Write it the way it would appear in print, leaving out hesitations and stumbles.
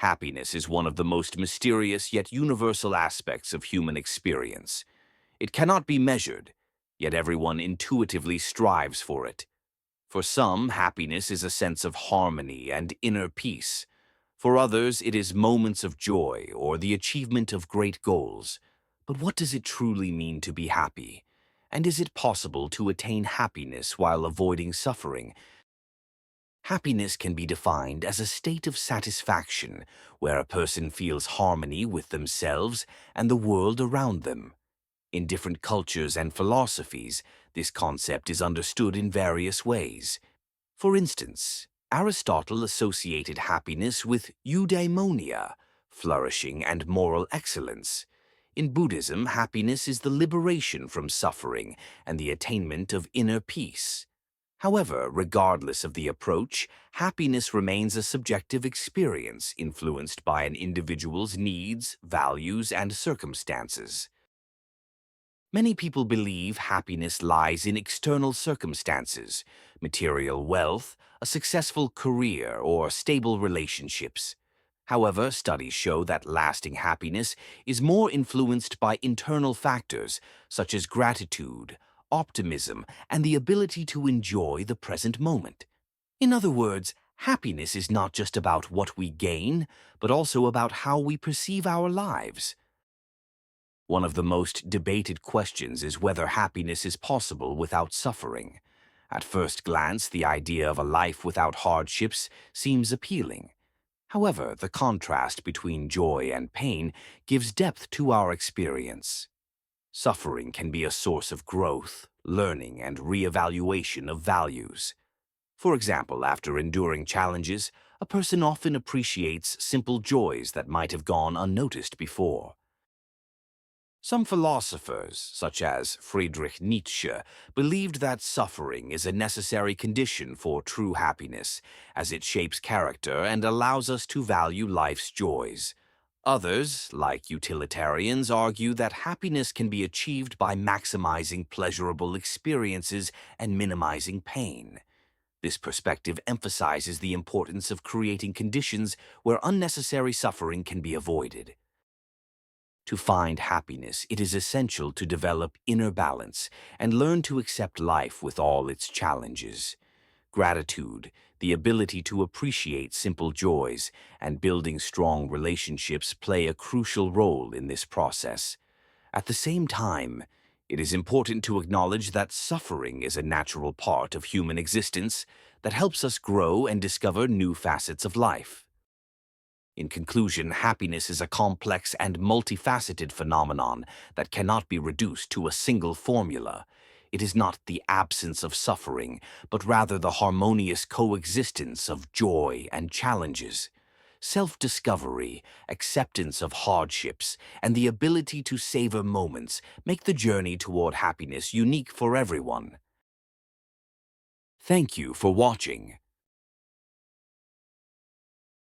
Happiness is one of the most mysterious yet universal aspects of human experience. It cannot be measured, yet everyone intuitively strives for it. For some, happiness is a sense of harmony and inner peace. For others, it is moments of joy or the achievement of great goals. But what does it truly mean to be happy? And is it possible to attain happiness while avoiding suffering? Happiness can be defined as a state of satisfaction where a person feels harmony with themselves and the world around them. In different cultures and philosophies, this concept is understood in various ways. For instance, Aristotle associated happiness with eudaimonia, flourishing and moral excellence. In Buddhism, happiness is the liberation from suffering and the attainment of inner peace. However, regardless of the approach, happiness remains a subjective experience influenced by an individual's needs, values, and circumstances. Many people believe happiness lies in external circumstances, material wealth, a successful career, or stable relationships. However, studies show that lasting happiness is more influenced by internal factors such as gratitude, optimism, and the ability to enjoy the present moment. In other words, happiness is not just about what we gain, but also about how we perceive our lives. One of the most debated questions is whether happiness is possible without suffering. At first glance, the idea of a life without hardships seems appealing. However, the contrast between joy and pain gives depth to our experience. Suffering can be a source of growth, learning, and reevaluation of values. For example, after enduring challenges, a person often appreciates simple joys that might have gone unnoticed before. Some philosophers, such as Friedrich Nietzsche, believed that suffering is a necessary condition for true happiness, as it shapes character and allows us to value life's joys. Others, like utilitarians, argue that happiness can be achieved by maximizing pleasurable experiences and minimizing pain. This perspective emphasizes the importance of creating conditions where unnecessary suffering can be avoided. To find happiness, it is essential to develop inner balance and learn to accept life with all its challenges. Gratitude, the ability to appreciate simple joys, and building strong relationships play a crucial role in this process. At the same time, it is important to acknowledge that suffering is a natural part of human existence that helps us grow and discover new facets of life. In conclusion, happiness is a complex and multifaceted phenomenon that cannot be reduced to a single formula. It is not the absence of suffering, but rather the harmonious coexistence of joy and challenges. Self-discovery, acceptance of hardships, and the ability to savor moments make the journey toward happiness unique for everyone. Thank you for watching.